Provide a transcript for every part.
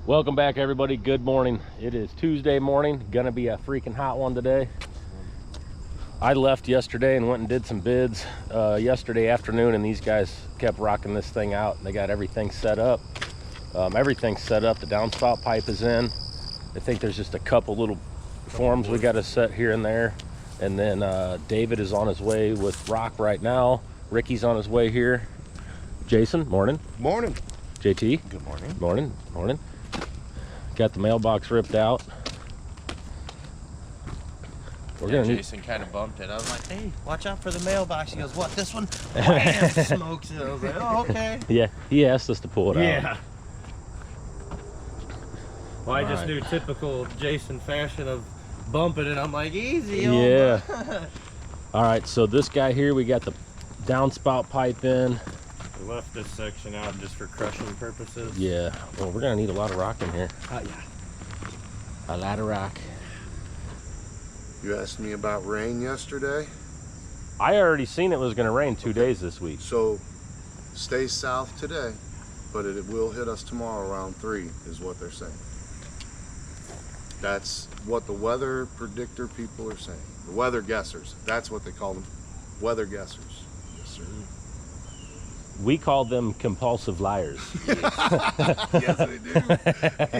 Welcome back, everybody. Good morning. It is Tuesday morning. Gonna be a freaking hot one today. I left yesterday and went and did some bids yesterday afternoon, and these guys kept rocking this thing out. They got everything set up. Everything's set up. The downspout pipe is in. I think there's just a couple little forms we got to set here and there. And then David is on his way with rock right now. Ricky's on his way here. Jason, morning. Morning. JT. Good morning. Morning. Morning. Got the mailbox ripped out. Jason kind of bumped it. I was like, hey, watch out for the mailbox. He goes, what, this one? Wham! Smokes it. I was like, oh, okay. Yeah, he asked us to pull it out. Yeah. Well, I just knew typical Jason fashion of bumping it. I'm like, easy. Yeah. All right, so this guy here, we got the downspout pipe in. We left this section out just for crushing purposes. Yeah. Well, we're gonna need a lot of rock in here. Yeah. A lot of rock. You asked me about rain yesterday. I already seen it was gonna rain 2 days this week. So stay south today, but it will hit us tomorrow around 3 is what they're saying. That's what the weather predictor people are saying. The weather guessers. That's what they call them. Weather guessers. Yes, sir. We call them compulsive liars. Yes, we do.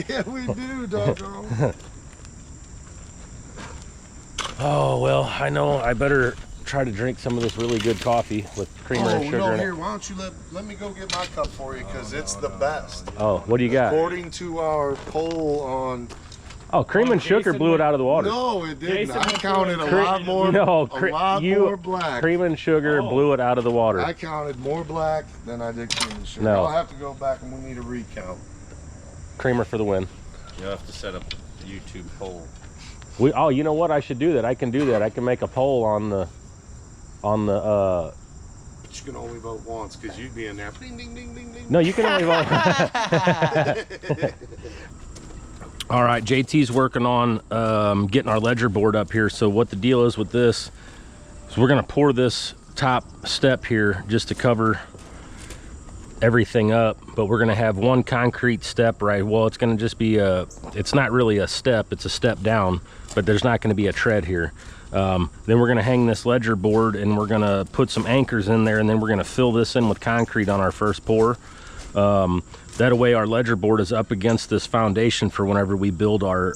Yeah, we do, doggone. Oh, well, I know I better try to drink some of this really good coffee with creamer and sugar in it. Here, why don't you let me go get my cup for you, because it's the best. Oh, what do you got? According to our poll on... Oh, cream and sugar blew it out of the water. No, it didn't. Jason I counted a lot more. No, more black. Cream and sugar blew it out of the water. I counted more black than I did cream and sugar. No. I'll have to go back and we need a recount. Creamer for the win. You'll have to set up a YouTube poll. Oh, you know what? I should do that. I can do that. I can make a poll on the But you can only vote once, because you'd be in there. Ding, ding, ding, ding, ding. No, you can only vote. All right, JT's working on getting our ledger board up here. So what the deal is with this is we're gonna pour this top step here just to cover everything up, but we're gonna have one concrete step, right? Well, it's gonna just be it's not really a step, it's a step down, but there's not gonna be a tread here. Then we're gonna hang this ledger board and we're gonna put some anchors in there, and then we're gonna fill this in with concrete on our first pour. That way our ledger board is up against this foundation for whenever we build our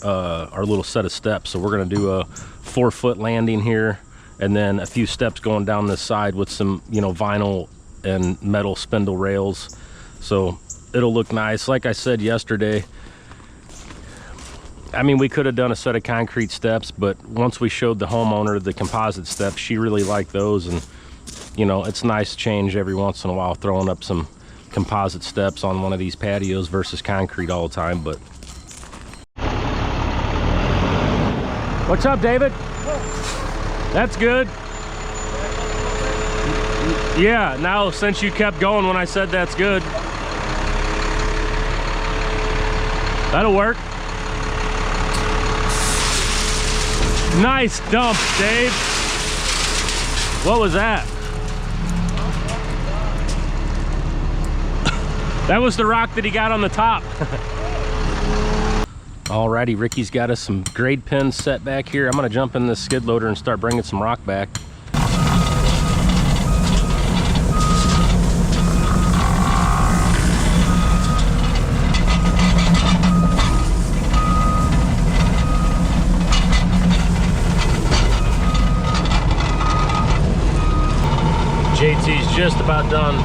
little set of steps. So we're gonna do a 4-foot landing here, and then a few steps going down this side with some, you know, vinyl and metal spindle rails. So it'll look nice. Like I said yesterday, I mean, we could have done a set of concrete steps, but once we showed the homeowner the composite steps, she really liked those. And, you know, it's nice change every once in a while, throwing up some composite steps on one of these patios versus concrete all the time. But what's up, David? That's good. Yeah, now since you kept going when I said that's good, that'll work. Nice dump, Dave. What was that? That was the rock that he got on the top. Alrighty, Ricky's got us some grade pins set back here. I'm gonna jump in this skid loader and start bringing some rock back. JT's just about done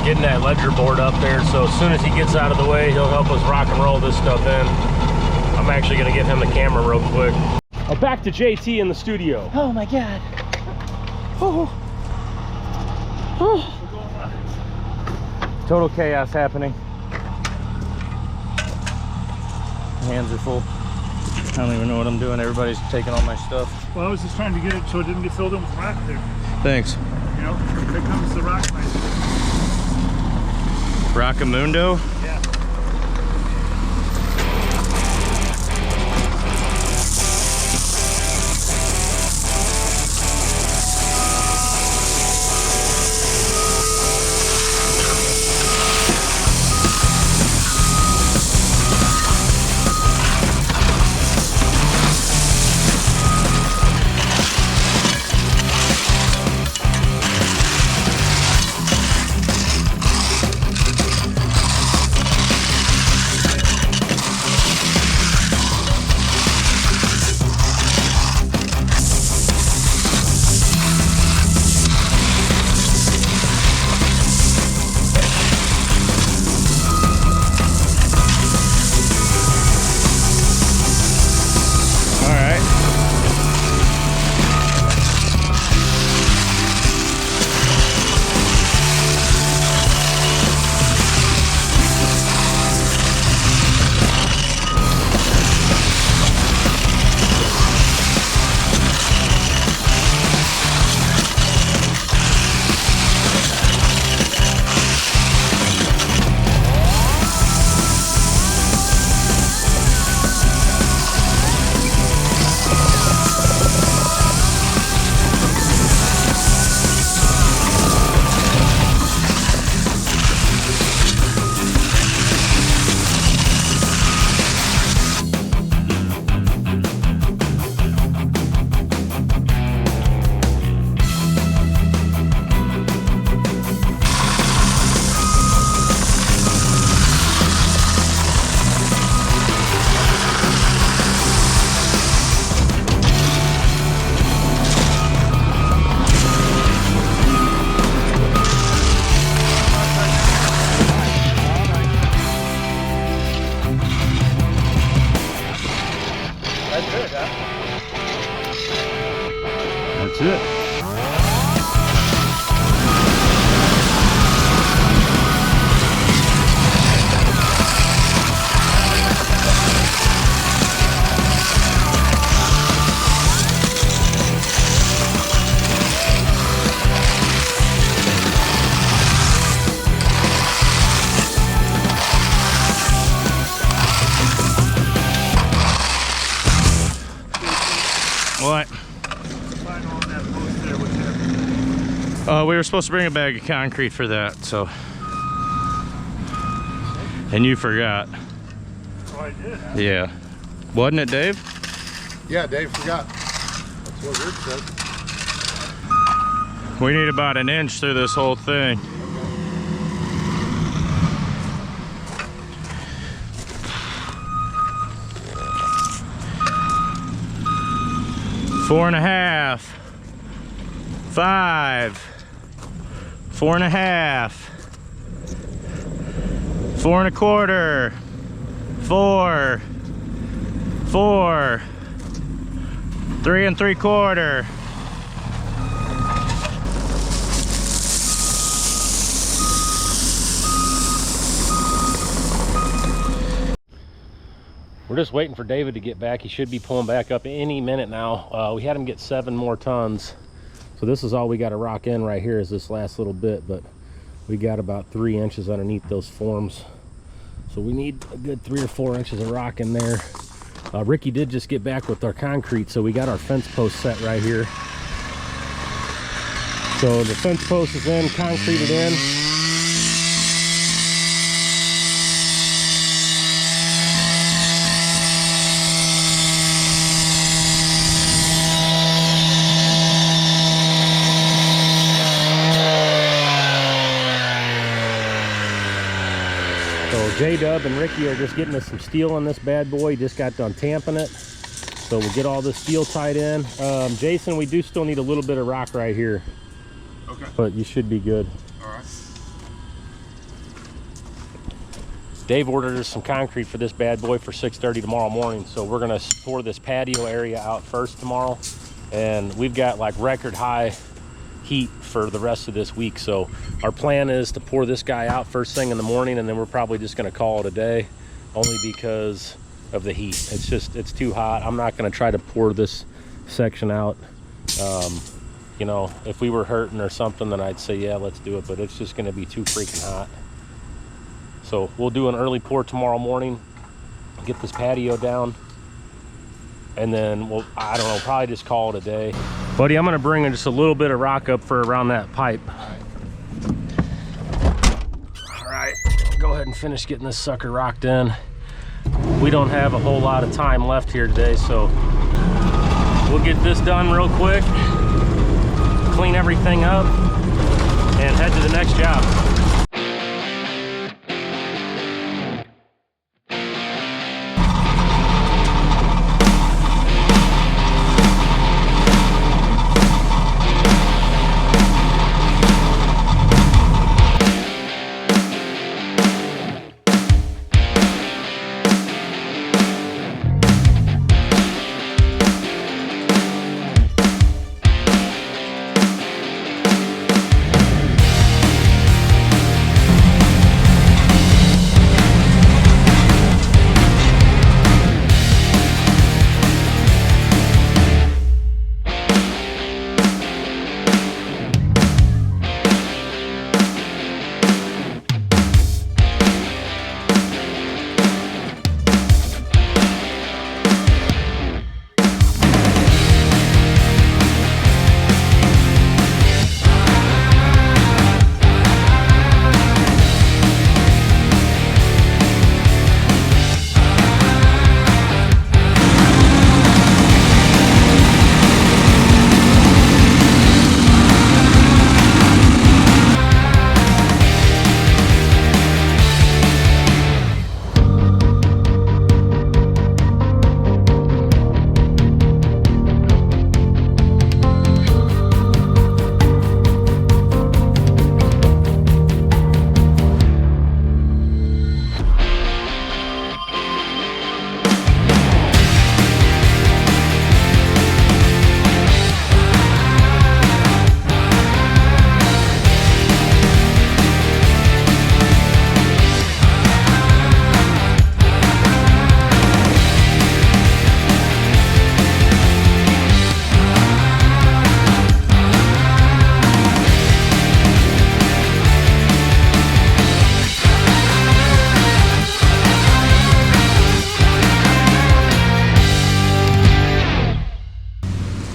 getting that ledger board up there, so as soon as he gets out of the way, he'll help us rock and roll this stuff in. I'm actually gonna give him the camera real quick. Back to JT in the studio. Oh my God. Oh. Oh. Total chaos happening. My hands are full. I don't even know what I'm doing. Everybody's taking all my stuff. Well, I was just trying to get it so it didn't get filled in with rock there. Thanks. You know, here comes the rock mine. Rockamundo? Yeah. good, huh? That's it. What? Final on that post there, what's happening? We were supposed to bring a bag of concrete for that, so. And you forgot. Oh, I did, huh? Yeah. Wasn't it, Dave? Yeah, Dave forgot. That's what Rick said. We need about an inch through this whole thing. Four and a half. 5. 4.5. 4 1/4. 4. 4. 3 3/4. We're just waiting for David to get back. He should be pulling back up any minute now. We had him get 7 more tons. So this is all we got to rock in right here is this last little bit, but we got about 3 inches underneath those forms. So we need a good 3 or 4 inches of rock in there. Ricky did just get back with our concrete, so we got our fence post set right here. So the fence post is in, concreted in. So J-Dub and Ricky are just getting us some steel on this bad boy. Just got done tamping it. So we'll get all this steel tied in. Jason, we do still need a little bit of rock right here. Okay. But you should be good. All right. Dave ordered us some concrete for this bad boy for 6:30 tomorrow morning. So we're gonna pour this patio area out first tomorrow. And we've got like record high heat for the rest of this week. So our plan is to pour this guy out first thing in the morning, and then we're probably just gonna call it a day, only because of the heat. It's too hot. I'm not gonna try to pour this section out. You know, if we were hurting or something, then I'd say, yeah, let's do it, but it's just gonna be too freaking hot. So we'll do an early pour tomorrow morning, get this patio down, and then we'll, I don't know, probably just call it a day. Buddy, I'm gonna bring in just a little bit of rock up for around that pipe. All right, go ahead and finish getting this sucker rocked in. We don't have a whole lot of time left here today, so we'll get this done real quick, clean everything up, and head to the next job.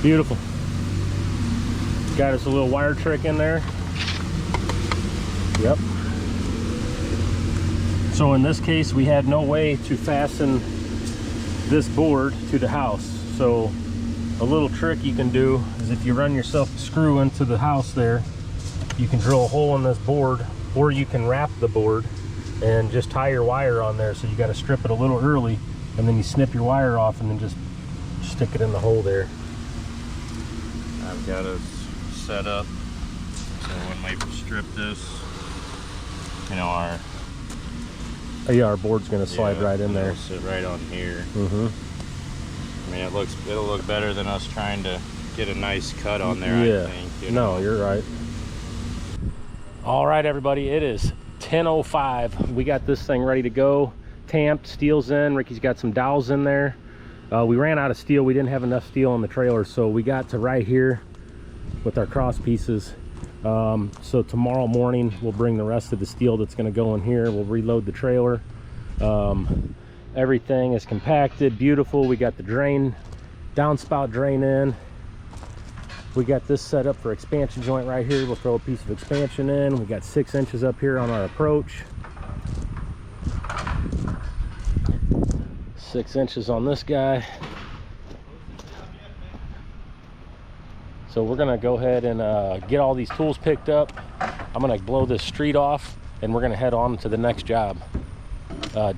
Beautiful. Got us a little wire trick in there. Yep. So in this case, we had no way to fasten this board to the house. So a little trick you can do is if you run yourself a screw into the house there, you can drill a hole in this board, or you can wrap the board and just tie your wire on there. So you got to strip it a little early, and then you snip your wire off and then just stick it in the hole there. I've got it set up so when we strip this, you know, our our board's gonna slide right in there. Sit right on here. Mm-hmm. I mean, it'll look better than us trying to get a nice cut on there. Yeah. I think. No, you're right. All right, everybody. It is 10:05. We got this thing ready to go. Tamped, steel's in. Ricky's got some dowels in there. We ran out of steel. We didn't have enough steel on the trailer, so we got to right here with our cross pieces. So tomorrow morning we'll bring the rest of the steel that's going to go in here. We'll reload the trailer. Everything is compacted, beautiful. We got the drain, downspout drain in. We got this set up for expansion joint right here. We'll throw a piece of expansion in. We got 6 inches up here on our approach. 6 inches on this guy. So we're gonna go ahead and get all these tools picked up. I'm gonna blow this street off and we're gonna head on to the next job.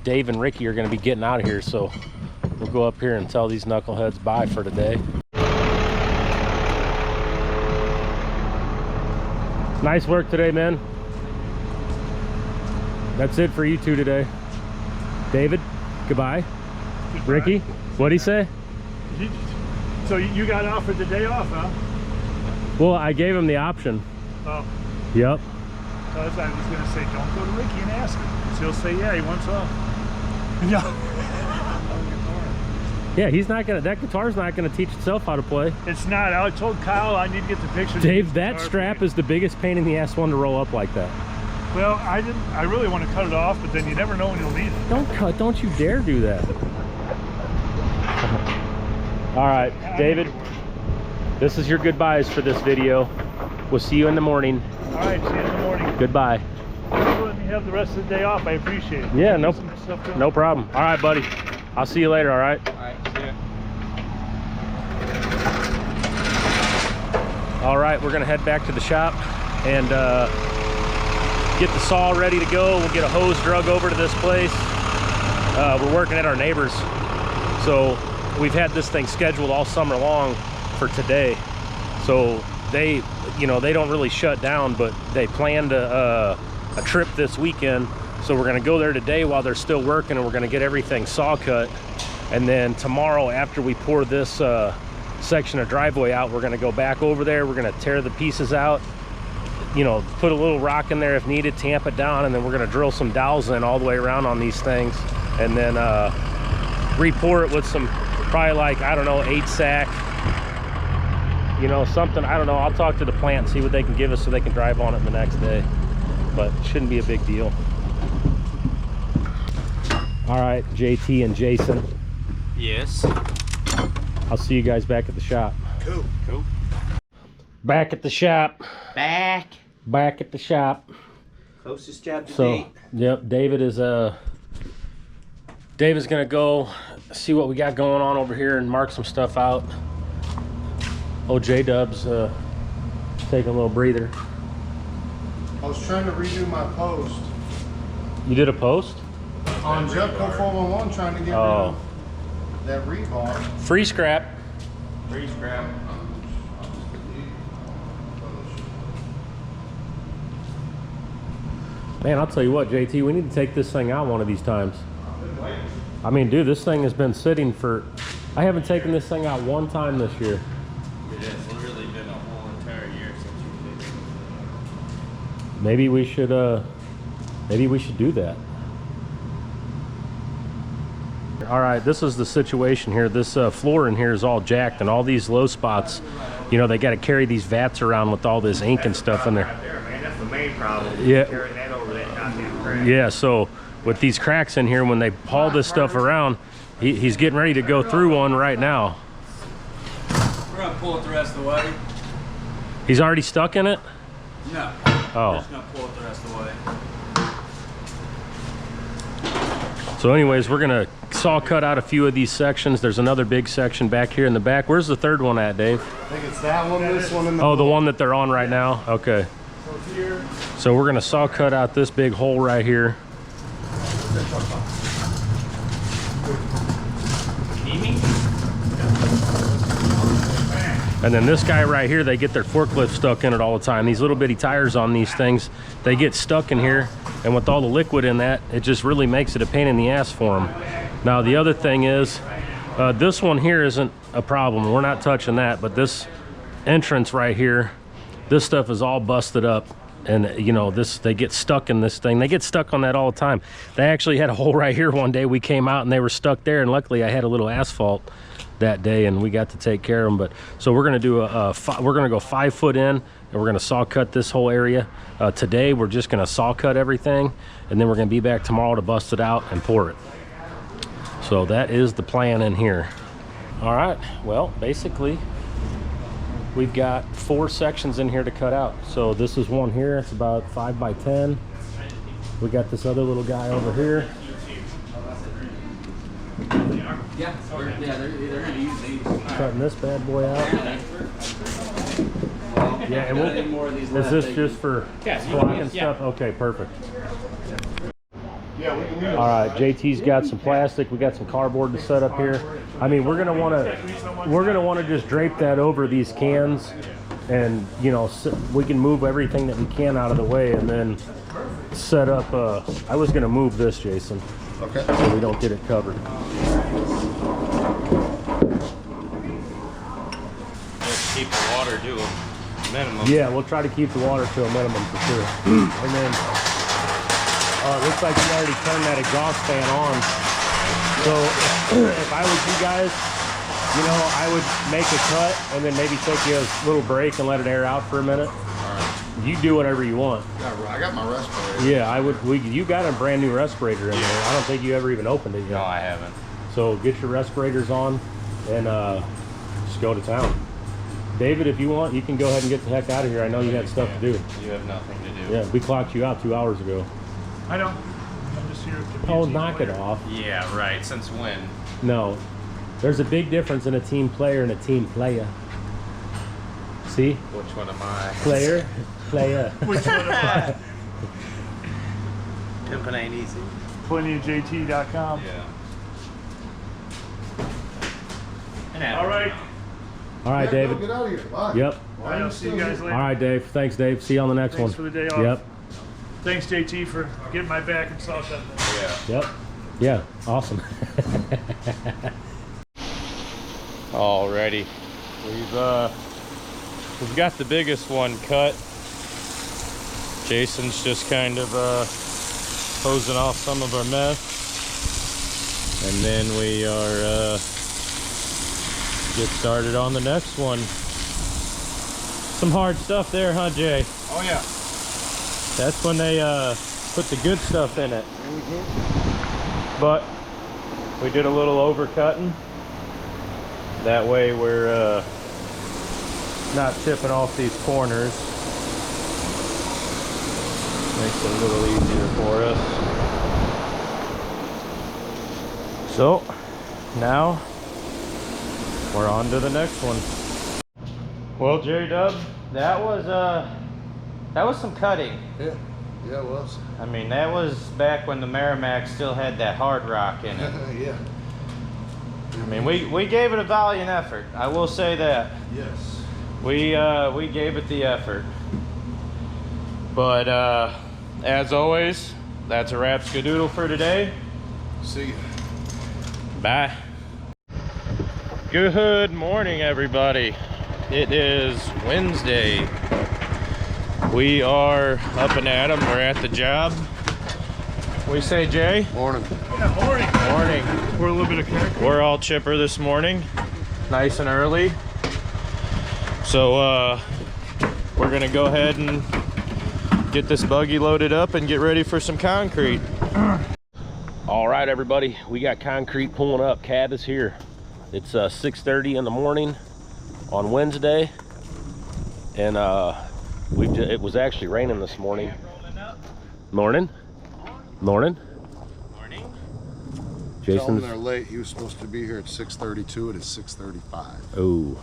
Dave and Ricky are gonna be getting out of here, so we'll go up here and tell these knuckleheads bye for today. Nice work today, man. That's it for you two today. David, goodbye. Ricky, what'd he say? So you got offered the day off, huh? Well, I gave him the option. Oh. Yep. So I was going to say, don't go to Ricky and ask him. 'Cause he'll say, yeah, he wants off. Yeah. Yeah, he's not gonna. That guitar's not gonna teach itself how to play. It's not. I told Kyle I need to get the picture. Dave, that strap is the biggest pain in the ass one to roll up like that. Well, I didn't. I really want to cut it off, but then you never know when you'll need it. Don't cut. Don't you dare do that. All right, David. This is your goodbyes for this video. We'll see you in the morning. All right, see you in the morning. Goodbye. Thanks for letting me have the rest of the day off. I appreciate it. Yeah, no problem. All right, buddy. I'll see you later, all right? All right, see ya. All right, we're gonna head back to the shop and get the saw ready to go. We'll get a hose drug over to this place. We're working at our neighbors. So we've had this thing scheduled all summer long for today. So they, you know, they don't really shut down, but they planned a trip this weekend. So we're gonna go there today while they're still working, and we're gonna get everything saw cut. And then tomorrow, after we pour this section of driveway out, we're gonna go back over there. We're gonna tear the pieces out, you know, put a little rock in there if needed, tamp it down, and then we're gonna drill some dowels in all the way around on these things, and then re-pour it with some, probably like, I don't know, 8-sack, you know, something. I don't know. I'll talk to the plant and see what they can give us so they can drive on it the next day, but it shouldn't be a big deal. All right, JT and Jason. Yes. I'll see you guys back at the shop. Cool. Cool. Back at the shop. Back at the shop. Closest job to So, date. yep, David's gonna go see what we got going on over here and mark some stuff out. Oh, J-Dub's taking a little breather. I was trying to redo my post You did a post? on Jeffco 411, trying to get rid of that rebar. Free scrap. Free scrap. Man, I'll tell you what, JT, we need to take this thing out one of these times. I mean, dude, this thing has been sitting for... I haven't taken this thing out one time this year. It has literally been a whole entire year since you fixed it. Maybe we should do that. All right, this is the situation here. This floor in here is all jacked, and all these low spots, you know, they got to carry these vats around with all this ink and stuff in there. Right there, man. That's the main problem. Yeah. Carrying that over that goddamn crack. Yeah, so with these cracks in here, when they haul this stuff around, he's getting ready to go through one right now. We're gonna pull it the rest of the way. He's already stuck in it? No. Oh. We're just gonna pull it the rest of the way. So anyways, we're gonna saw cut out a few of these sections. There's another big section back here in the back. Where's the third one at, Dave? I think it's that one, this one, and the Oh, the one that they're on right now? Okay. So we're gonna saw cut out this big hole right here. And then this guy right here, they get their forklift stuck in it all the time. These little bitty tires on these things, they get stuck in here, and with all the liquid in that, it just really makes it a pain in the ass for them. Now the other thing is, this one here isn't a problem. We're not touching that, but this entrance right here, this stuff is all busted up. And you know, they get stuck in this thing. They get stuck on that all the time. They actually had a hole right here one day. We came out and they were stuck there, and luckily I had a little asphalt that day and we got to take care of them. But so we're gonna do we're gonna go 5 foot in, and we're gonna saw cut this whole area. Today we're just gonna saw cut everything, and then we're gonna be back tomorrow to bust it out and pour it. So that is the plan in here. All right, well, basically we've got 4 sections in here to cut out. So this is one here, it's about 5 by 10. We got this other little guy over here. Yeah, they're gonna use these. Cutting this bad boy out. Yeah, and is this just for blocking stuff? Okay, perfect. Yeah, we can use All right, JT's got some plastic. We got some cardboard to set up here. I mean, we're gonna want to just drape that over these cans, and you know, we can move everything that we can out of the way, and then set up. I was gonna move this, Jason. Okay. So we don't get it covered. Let's keep the water to a minimum. Yeah, we'll try to keep the water to a minimum for sure. And then it looks like you already turned that exhaust fan on. So if I was you guys, you know, I would make a cut and then maybe take you a little break and let it air out for a minute. You do whatever you want. I got my respirator. Yeah, I would. You got a brand new respirator in there. I don't think you ever even opened it yet. No, I haven't. So get your respirators on and just go to town. David, if you want, you can go ahead and get the heck out of here. I know you had stuff to do. You have nothing to do. Yeah, we clocked you out 2 hours ago. I don't. I'm just here to be Oh, a team knock player. it off. Yeah, right. Since when? No, there's a big difference in a team player and a team player. See? Which one am I? Player, player. Which one am I? Pimping ain't easy. PlentyofJT.com. Yeah. All right. All right, David. Get out of here. Bye. Yep. All right, I'll see you guys All later. right, Dave. Thanks, Dave. See you on the next Thanks one. for the day off. Yep. Thanks, JT, for getting my back and saw something. Yeah. Yep. Yeah. Awesome. Alrighty. We've got the biggest one cut. Jason's just kind of hosing off some of our mess. And then we are get started on the next one. Some hard stuff there, huh, Jay? Oh yeah. That's when they put the good stuff in it. But we did a little overcutting. That way we're not chipping off these corners. Makes it a little easier for us. So now we're on to the next one. Well, J-Dub, that was some cutting. Yeah. Yeah, it was. I mean, that was back when the Merrimack still had that hard rock in it. Yeah. I mean, we gave it a valiant effort. I will say that. Yes. We gave it the effort. But as always, that's a wrap skadoodle for today. See you. Bye. Good morning, everybody. It is Wednesday. We are up and at 'em. We're at the job. We say, Jay? Morning. Yeah, morning. Morning. We're a little bit of character. We're all chipper this morning, nice and early. So we're gonna go ahead and get this buggy loaded up and get ready for some concrete. All right, everybody, we got concrete pulling up. Cab is here. It's 6:30 in the morning. on Wednesday, and it was actually raining this morning. Morning. Morning. Morning. Tell him Jason's. they're late. He was supposed to be here at 6:32. It is 6:35. Oh,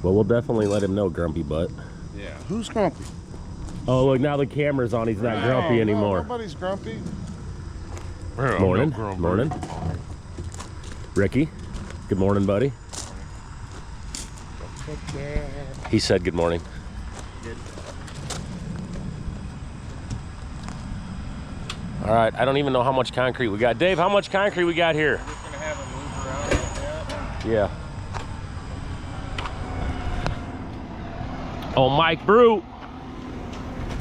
well, we'll definitely let him know, grumpy butt. Yeah. Who's grumpy? Oh, look, now the camera's on. He's not grumpy No, anymore. nobody's grumpy. Morning. Morning. Ricky. Good morning, buddy. He said good morning. All right, I don't even know how much concrete we got. Dave, how much concrete we got here? Just gonna have him move around like that. Yeah. Oh, Mike Brew.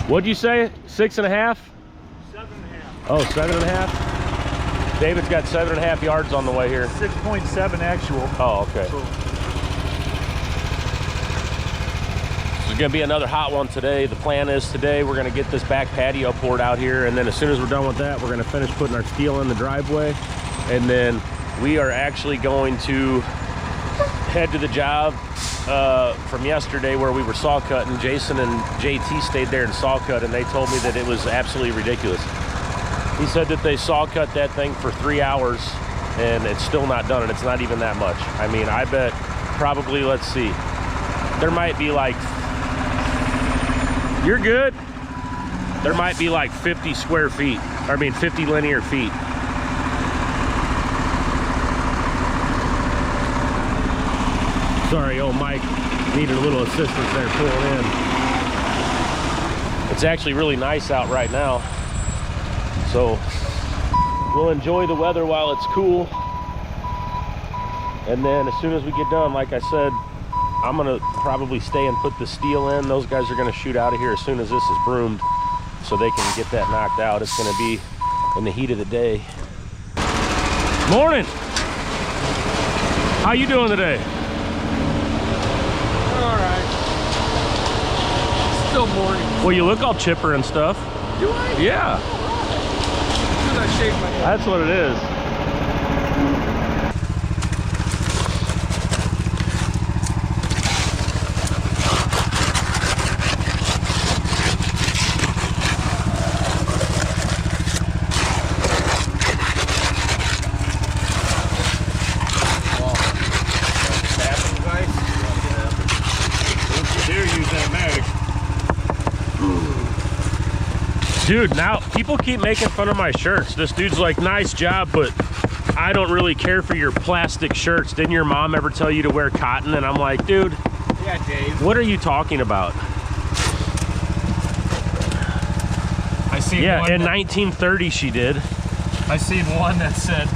What'd you say? 6.5? 7.5. Oh, 7.5? David's got 7.5 yards on the way here. 6.7 actual. Oh, okay. So There's gonna be another hot one today. The plan is today we're gonna get this back patio poured out here, and then as soon as we're done with that, we're gonna finish putting our steel in the driveway, and then we are actually going to head to the job from yesterday where we were saw cutting. Jason and JT stayed there and saw cut, and they told me that it was absolutely ridiculous. He said that they saw cut that thing for 3 hours and it's still not done, and it's not even that much. I mean, I bet probably, let's see, there might be like, you're good, there might be like 50 square feet, I mean 50 linear feet. Sorry, old Mike needed a little assistance there pulling in. It's actually really nice out right now, so we'll enjoy the weather while it's cool, and then as soon as we get done, like I said, I'm gonna probably stay and put the steel in. Those guys are gonna shoot out of here as soon as this is broomed so they can get that knocked out. It's gonna be in the heat of the day. Morning. How you doing today? All right. Still morning. Well, you look all chipper and stuff. Do I? Yeah, Because I shaved my head. that's what it is. Tapping device. Don't you dare use that mag. Dude, now people keep making fun of my shirts. This dude's like, nice job, but I don't really care for your plastic shirts. Didn't your mom ever tell you to wear cotton? And I'm like, dude, Yeah, Dave. what are you talking about? I seen Yeah, one. in 1930 she did. I seen one that said,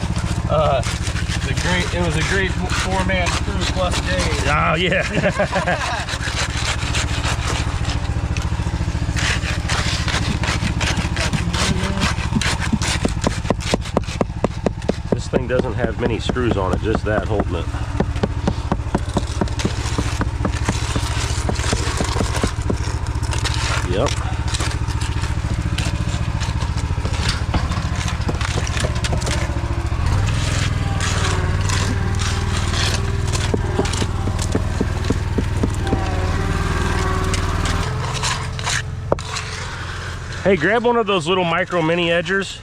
it was a great 4-man crew plus Dave. Oh, yeah. This thing doesn't have many screws on it, just that holding it. Yep. Hey, grab one of those little micro mini edgers.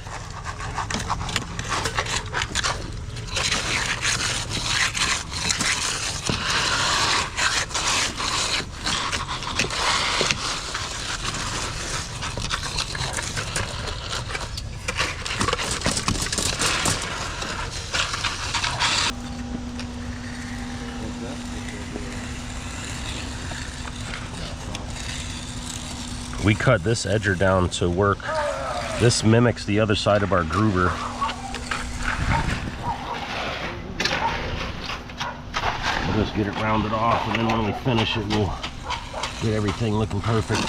We cut this edger down to work. This mimics the other side of our groover. We'll just get it rounded off, and then when we finish it, we'll get everything looking perfect.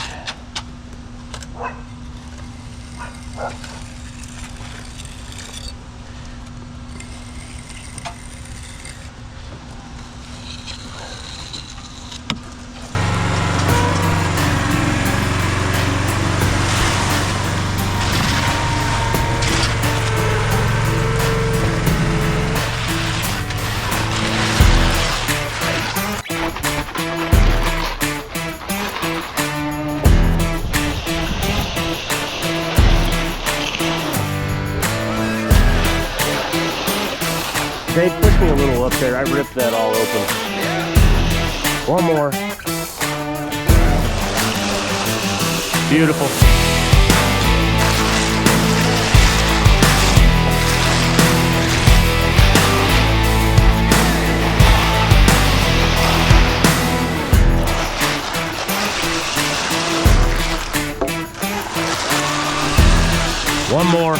They pushed me a little up there. I ripped that all open. One more. Beautiful. One more.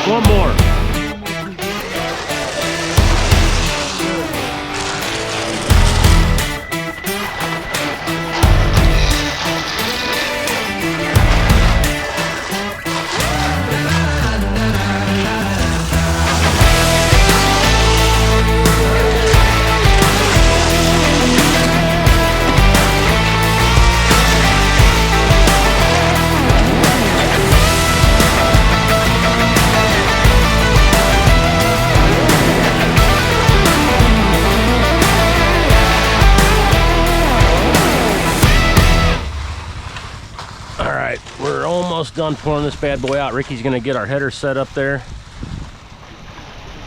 One more. All right, we're almost done pouring this bad boy out. Ricky's gonna get our header set up there,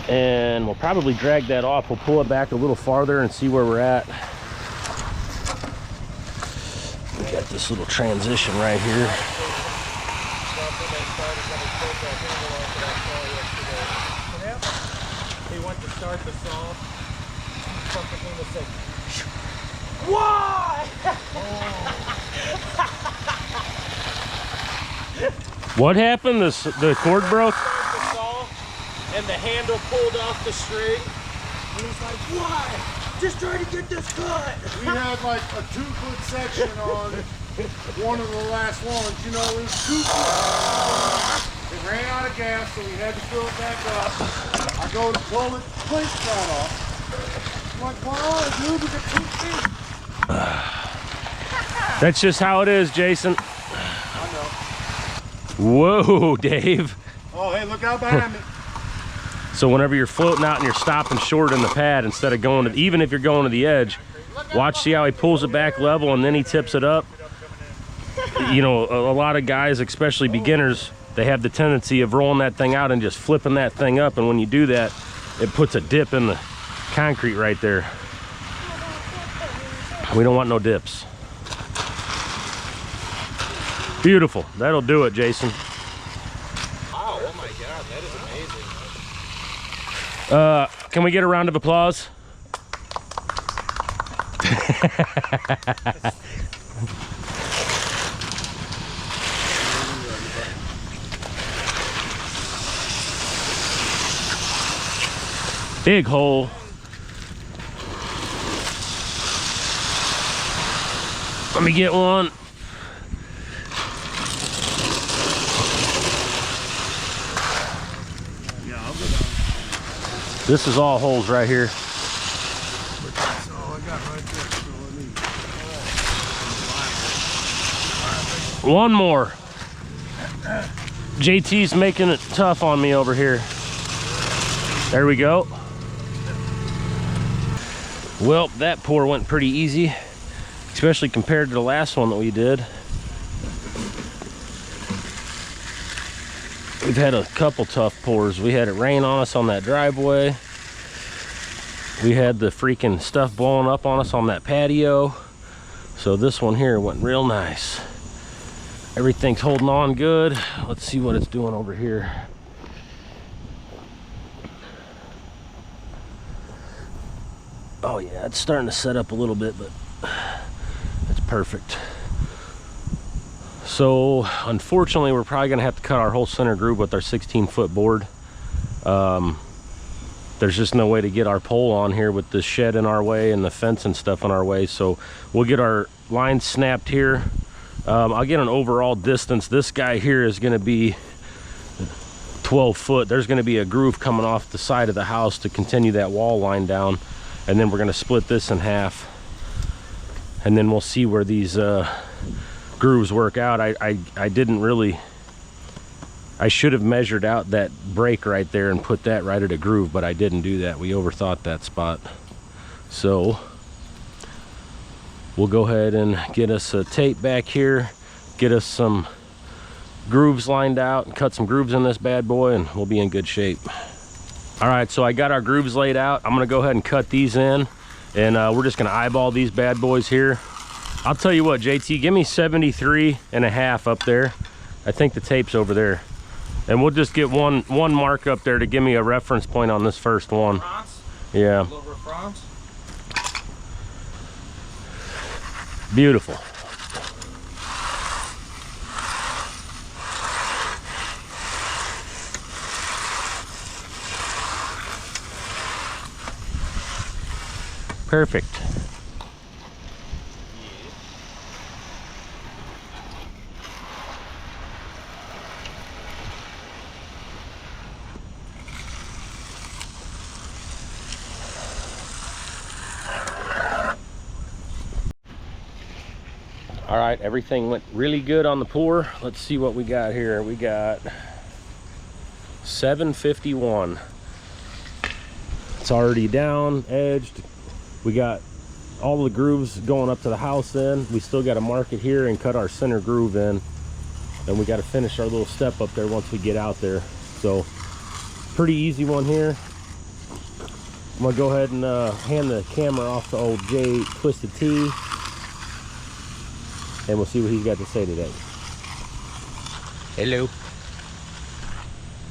and we'll probably drag that off. We'll pull it back a little farther and see where we're at. We got this little transition right here. He went to start the saw. Something came to say, Why? What happened? The cord broke? the saw, and the handle pulled off the string. And he's like, why? Just trying to get this cut. We had like a 2-foot section on one of the last ones. You know, it was 2 foot. It ran out of gas, so we had to fill it back up. I go to pull it, plate shot off. I'm like, wow, dude, we got 2 feet. That's just how it is, Jason. I know. Whoa, Dave. Oh, hey, look out behind me. So whenever you're floating out and you're stopping short in the pad, instead of going to, even if you're going to the edge, watch, see how he pulls it back level and then he tips it up. You know, a lot of guys, especially beginners, they have the tendency of rolling that thing out and just flipping that thing up. And when you do that, it puts a dip in the concrete right there. We don't want no dips. Beautiful. That'll do it, Jason. Wow, oh my God, that is amazing. Can we get a round of applause? Big hole. Let me get one. This is all holes right here. One more. JT's making it tough on me over here. There we go. Well, that pour went pretty easy, especially compared to the last one that we did. We've had a couple tough pours. We had it rain on us on that driveway. We had the freaking stuff blowing up on us on that patio. So this one here went real nice. Everything's holding on good. Let's see what it's doing over here. Oh yeah, it's starting to set up a little bit, but it's perfect. So unfortunately, we're probably gonna have to cut our whole center groove with our 16-foot board. there's just no way to get our pole on here with the shed in our way and the fence and stuff in our way. So we'll get our line snapped here. I'll get an overall distance. This guy here is going to be 12 foot. There's going to be a groove coming off the side of the house to continue that wall line down, and then we're going to split this in half, and then we'll see where these grooves work out. I didn't really, I should have measured out that break right there and put that right at a groove, but I didn't do that. We overthought that spot. So we'll go ahead and get us a tape back here, get us some grooves lined out, and cut some grooves in this bad boy, and we'll be in good shape. All right, so I got our grooves laid out. I'm gonna go ahead and cut these in, and we're just gonna eyeball these bad boys here. I'll tell you what, JT, give me 73.5 up there. I think the tape's over there. And we'll just get one mark up there to give me a reference point on this first one. France? Yeah. A little bit of France? Beautiful. Perfect. All right, everything went really good on the pour. Let's see what we got here. We got 751. It's already down, edged. We got all the grooves going up to the house in. We still got to mark it here and cut our center groove in. Then we got to finish our little step up there once we get out there. So pretty easy one here. I'm gonna go ahead and hand the camera off to old Jay Twisted T, and we'll see what he's got to say today. Hello.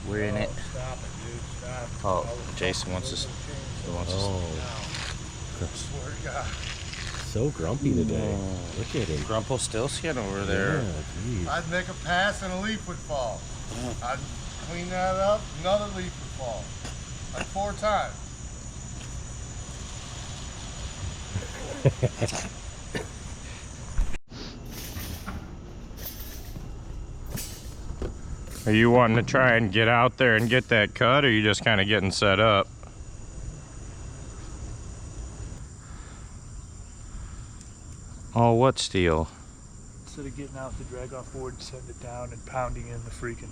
We're in it. Stop it, dude. Stop. Oh, Jason wants us. Oh, Swear to God. so grumpy today. Look at him. Grumple still skin over there. Yeah, geez. I'd make a pass and a leaf would fall. I'd clean that up, another leaf would fall. Like 4 times. Are you wanting to try and get out there and get that cut, or are you just kind of getting set up? Oh, what steel? Instead of getting out the drag off board and setting it down and pounding in the freaking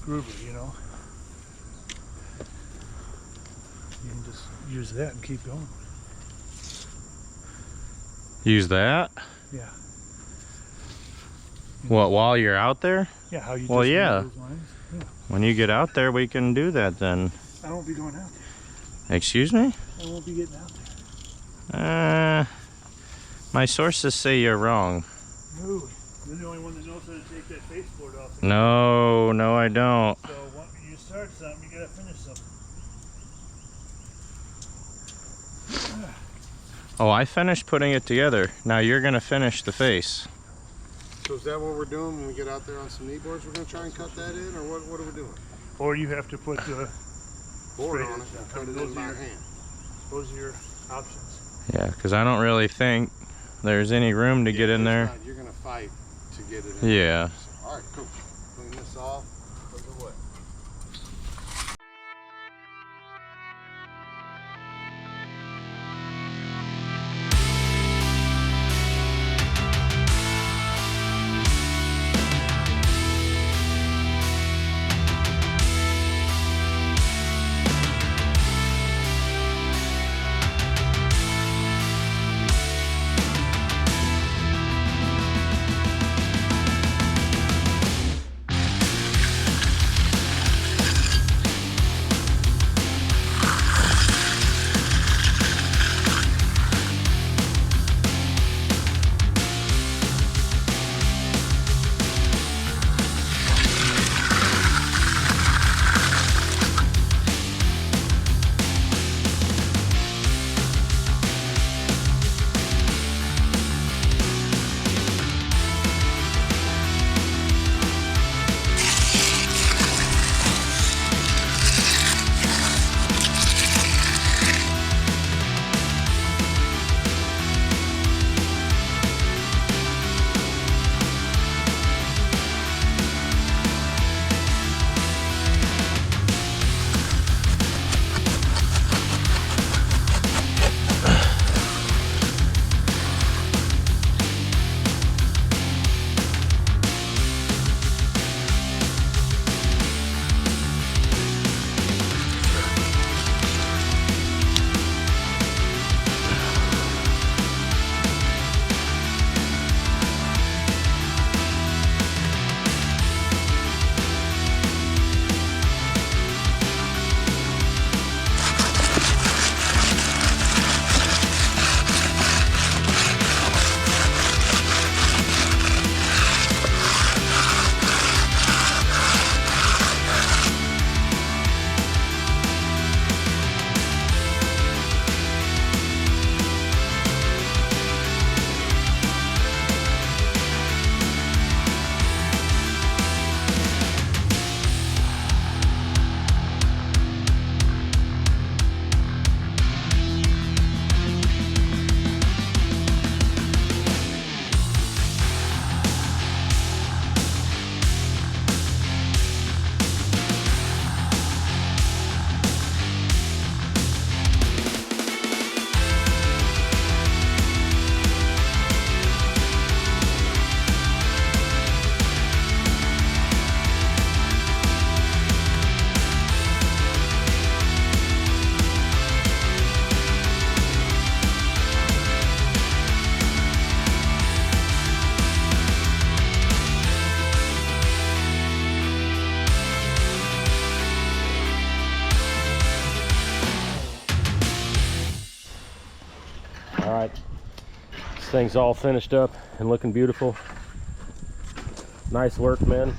groover, you know? You can just use that and keep going. Use that? Yeah. What, while you're out there? Yeah, how you Well, just yeah. move those lines. Yeah. When you get out there, we can do that then. I won't be going out there. Excuse me? I won't be getting out there. My sources say you're wrong. No, you're the only one that knows how to take that baseboard off. No, I don't. So once you start something, you gotta finish something. Oh, I finished putting it together. Now you're gonna finish the face. So is that what we're doing when we get out there on some knee boards? We're going to try and cut that in, or what are we doing? Or you have to put the Board Straight on it as- and cut it those in by are- hand. those are your options. Yeah, because I don't really think there's any room to get in There's there. not- You're going to fight to get it in. Yeah. So, all right, cool. Clean this off. Put it away. thing's all finished up and looking beautiful. Nice work, man.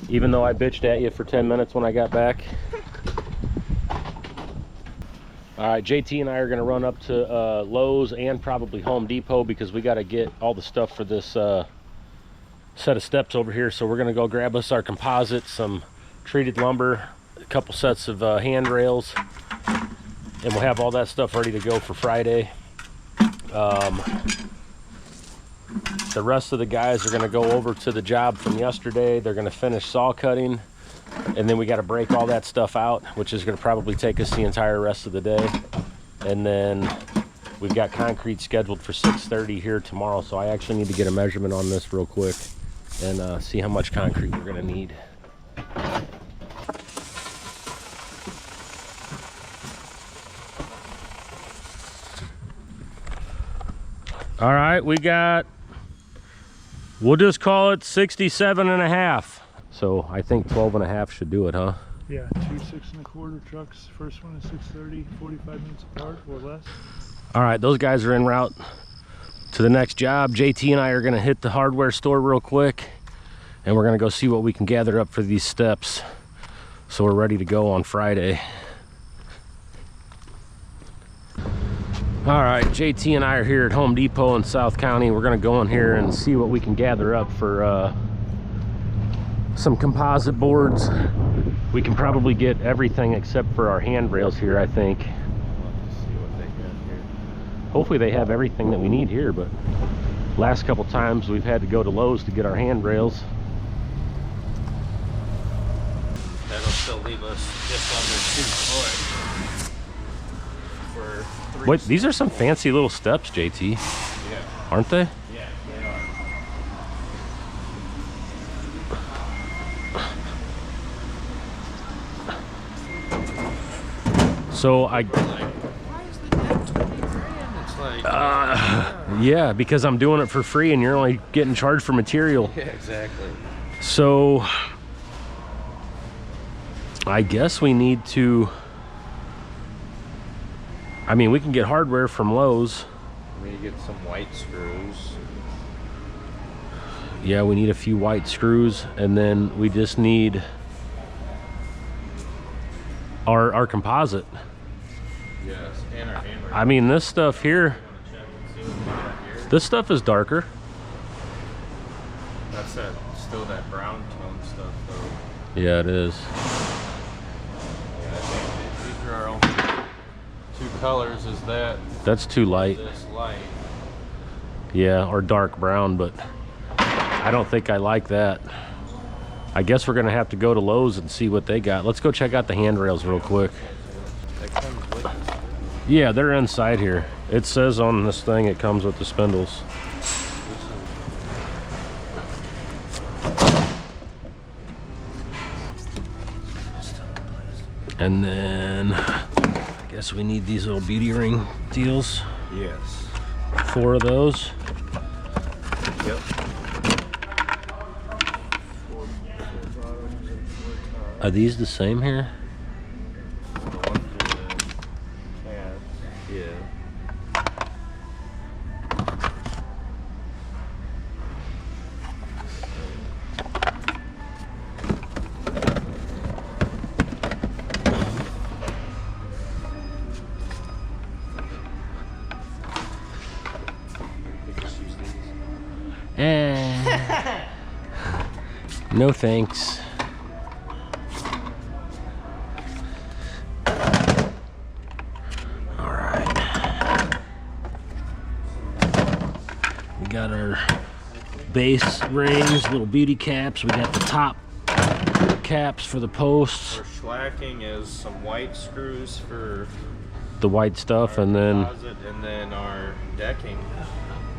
Even though I bitched at you for 10 minutes when I got back. All right, JT and I are gonna run up to Lowe's and probably Home Depot because we gotta get all the stuff for this set of steps over here. So we're gonna go grab us our composite, some treated lumber, a couple sets of handrails, and we'll have all that stuff ready to go for Friday. The rest of the guys are going to go over to the job from yesterday. They're going to finish saw cutting, and then we got to break all that stuff out, which is going to probably take us the entire rest of the day. And then we've got concrete scheduled for 6:30 here tomorrow, so I actually need to get a measurement on this real quick and see how much concrete we're going to need. All right, we got, we'll just call it 67.5. So I think 12.5 should do it, huh? Yeah, 2 6.25 trucks. First one is 6:30, 45 minutes apart or less. All right, those guys are en route to the next job. JT and I are gonna hit the hardware store real quick, and we're gonna go see what we can gather up for these steps, so we're ready to go on Friday. All right, JT and I are here at Home Depot in South County. We're gonna go in here and see what we can gather up for some composite boards. We can probably get everything except for our handrails here, I think. Hopefully they have everything that we need here, but last couple times we've had to go to Lowe's to get our handrails. That'll still leave us just under 2 foot for 3. Wait, these are some fancy little steps, JT. Yeah. Aren't they? Yeah, they are. So I, Why is the deck 20 grand? It's like, yeah, because I'm doing it for free and you're only getting charged for material. yeah, exactly. So I guess we need to, I mean, we can get hardware from Lowe's. We need to get some white screws. Yeah, we need a few white screws, and then we just need our composite. Yes, and our handrail. I mean, this stuff here, this stuff is darker. That's still that brown tone stuff though. Yeah, it is. Yeah, I think these are our only 2 colors. Is that That's too light. this light? Yeah, or dark brown, but I don't think I like that. I guess we're gonna have to go to Lowe's and see what they got. Let's go check out the handrails real quick. That comes with it. Yeah, they're inside here. It says on this thing it comes with the spindles. And then I guess we need these little beauty ring deals. Yes. 4 of those. Yep. Are these the same here? The one for the cats. Yeah. No thanks. All right. We got our base rings, little beauty caps. We got the top caps for the posts, For schlacking is some white screws for the white stuff, our and then composite, and then our decking.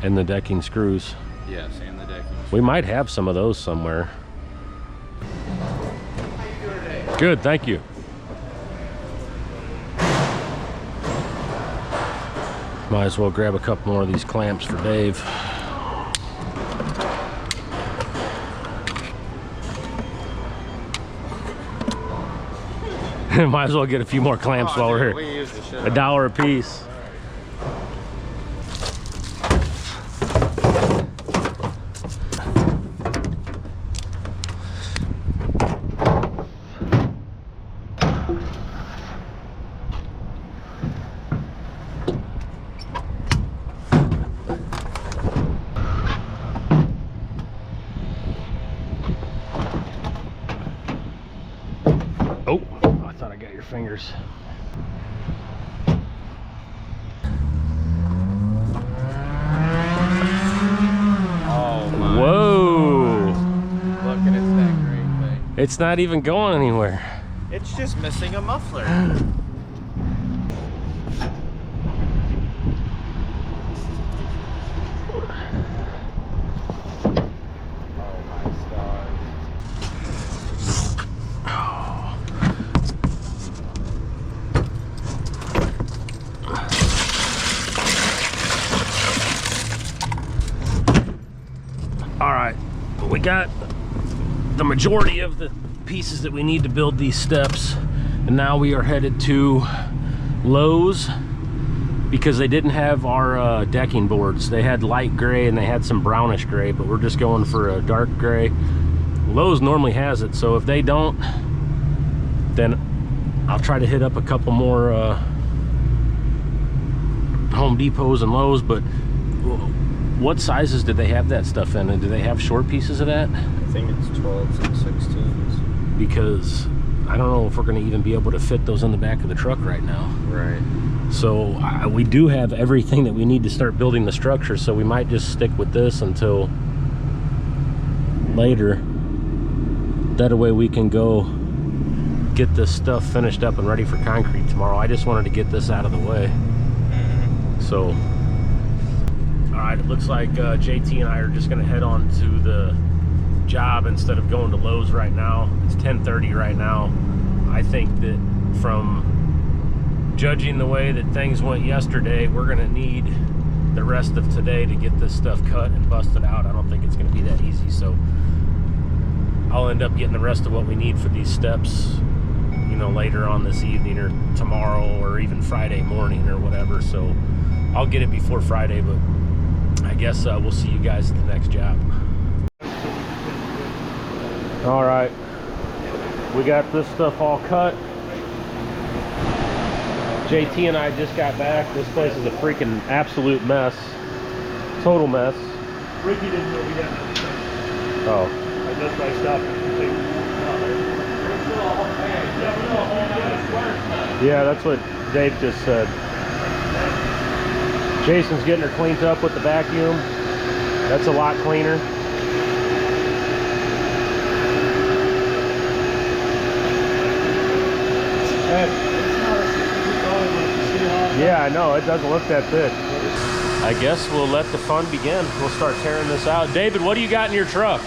the decking screws. Yes, and the decking. We might have some of those somewhere. Good, thank you. Might as well grab a couple more of these clamps for Dave. Might as well get a few more clamps while we're here. We use the shit $1 a piece. Oh, I thought I got your fingers. Oh my. Whoa! Look, and it's that gray thing. It's not even going anywhere. It's just missing a muffler. All right, we got the majority of the pieces that we need to build these steps, and now we are headed to Lowe's because they didn't have our decking boards. They had light gray and they had some brownish gray, but we're just going for a dark gray. Lowe's normally has it, so if they don't, then I'll try to hit up a couple more Home Depots and Lowe's. But what sizes did they have that stuff in? And do they have short pieces of that? I think it's 12s and 16s. Because I don't know if we're going to even be able to fit those in the back of the truck right now. Right. So we do have everything that we need to start building the structure, so we might just stick with this until later. That way we can go get this stuff finished up and ready for concrete tomorrow. I just wanted to get this out of the way. So all right, it looks like JT and I are just gonna head on to the job instead of going to Lowe's right now. It's 10:30 right now. I think that from judging the way that things went yesterday, we're gonna need the rest of today to get this stuff cut and busted out. I don't think it's gonna be that easy, so I'll end up getting the rest of what we need for these steps, you know, later on this evening or tomorrow or even Friday morning or whatever. So I'll get it before Friday, but I guess we'll see you guys at the next job. All right, we got this stuff all cut. JT and I just got back. This place is a freaking absolute mess. Total mess. Ricky didn't know we had anything. Oh. That's why I stopped. Yeah, that's what Dave just said. Jason's getting her cleaned up with the vacuum. That's a lot cleaner. Yeah, I know, it doesn't look that thick. I guess we'll let the fun begin. We'll start tearing this out. David, what do you got in your truck?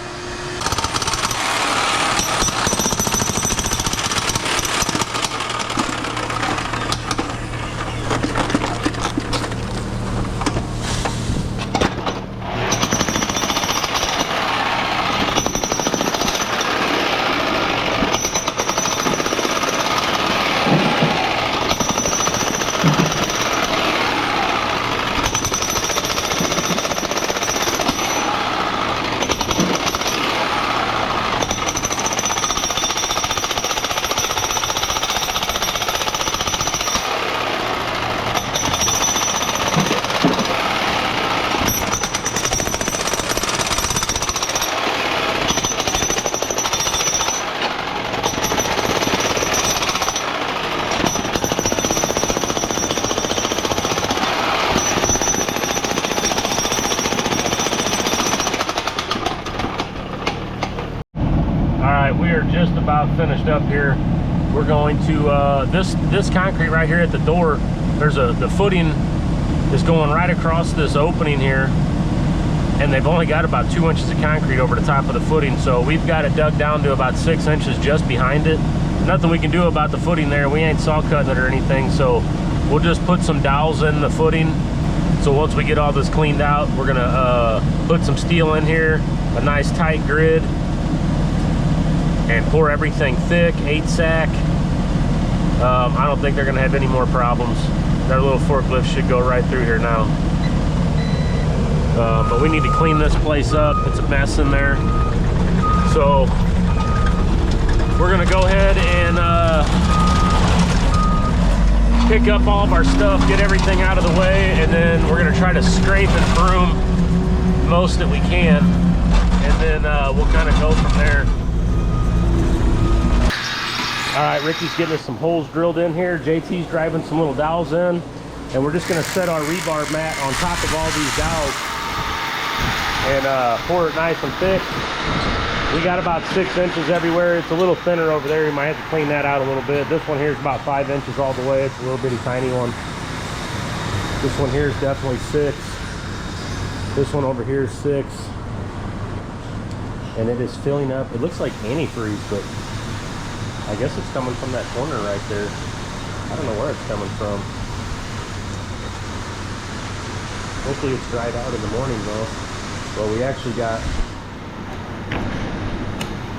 We are just about finished up here. We're going to this concrete right here at the door. There's the footing is going right across this opening here, and they've only got about 2 inches of concrete over the top of the footing, so we've got it dug down to about 6 inches just behind it. Nothing we can do about the footing there. We ain't saw cutting it or anything, so we'll just put some dowels in the footing. So once we get all this cleaned out, we're gonna put some steel in here, a nice tight grid, and pour everything thick, 8-sack. I don't think they're gonna have any more problems. Their little forklift should go right through here now. But we need to clean this place up. It's a mess in there. So we're gonna go ahead and pick up all of our stuff, get everything out of the way, and then we're gonna try to scrape and broom most that we can, and then we'll kind of go from there. All right, Ricky's getting us some holes drilled in here. JT's driving some little dowels in, and we're just gonna set our rebar mat on top of all these dowels and pour it nice and thick. We got about 6 inches everywhere. It's a little thinner over there. You might have to clean that out a little bit. This one here is about 5 inches all the way. It's a little bitty tiny one. This one here is definitely 6. This one over here is 6. And it is filling up. It looks like antifreeze, but I guess it's coming from that corner right there. I don't know where it's coming from. Hopefully it's dried out in the morning though. Well, we actually got,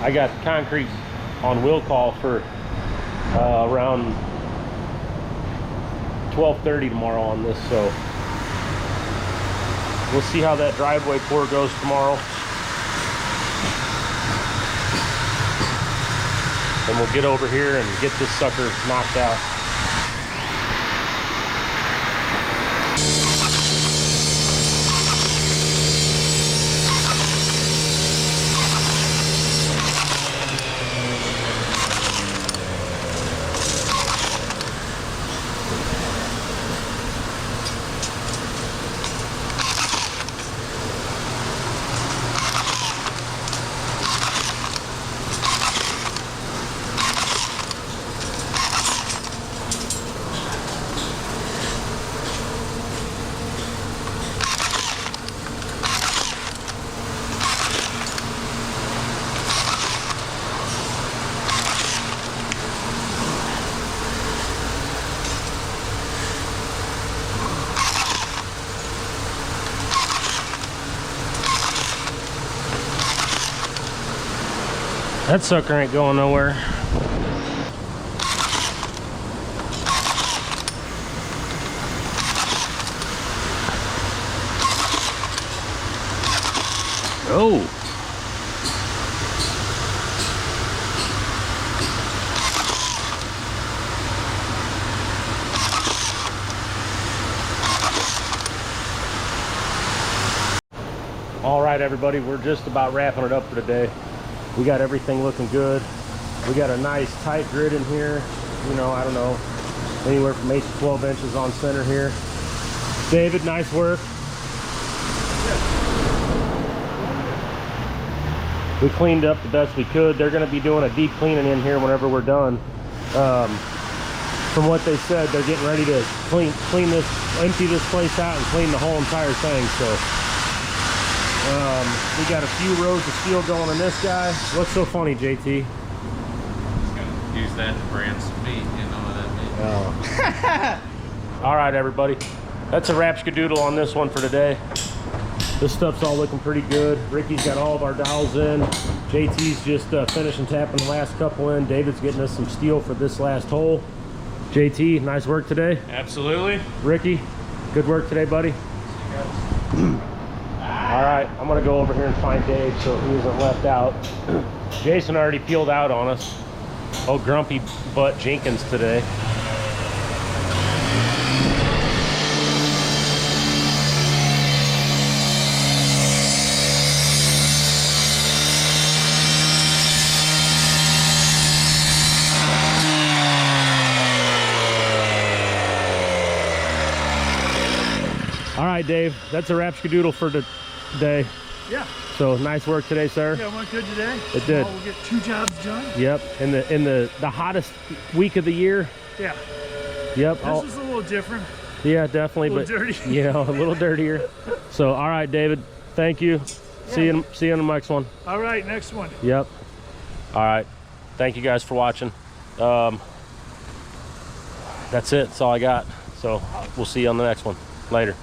I got concrete on will call for around 12:30 tomorrow on this, so we'll see how that driveway pour goes tomorrow. And we'll get over here and get this sucker knocked out. That sucker ain't going nowhere. Oh. All right, everybody, we're just about wrapping it up for today. We got everything looking good. We got a nice tight grid in here. You know, I don't know, anywhere from 8 to 12 inches on center here. David, nice work. We cleaned up the best we could. They're gonna be doing a deep cleaning in here whenever we're done. From what they said, they're getting ready to clean this, empty this place out and clean the whole entire thing, so. We got a few rows of steel going in this guy. What's so funny, JT? Use that to brand some meat, you know what that means. Oh. All right, everybody. That's a rapskadoodle on this one for today. This stuff's all looking pretty good. Ricky's got all of our dowels in. JT's just finishing tapping the last couple in. David's getting us some steel for this last hole. JT, nice work today. Absolutely. Ricky, good work today, buddy. All right, I'm gonna go over here and find Dave so he isn't left out. Jason already peeled out on us. Oh, grumpy butt Jenkins today. All right, Dave, that's a rapskadoodle for today. Yeah. So nice work today, sir. Yeah, it went good today. It did. We'll get 2 jobs done. Yep. In the hottest week of the year. Yeah. Yep. This was a little different. Yeah, definitely. A little dirty. You know, a little dirtier. So all right, David. Thank you. Yeah. See you on the next one. All right, next one. Yep. All right. Thank you guys for watching. That's it. That's all I got. So we'll see you on the next one. Later.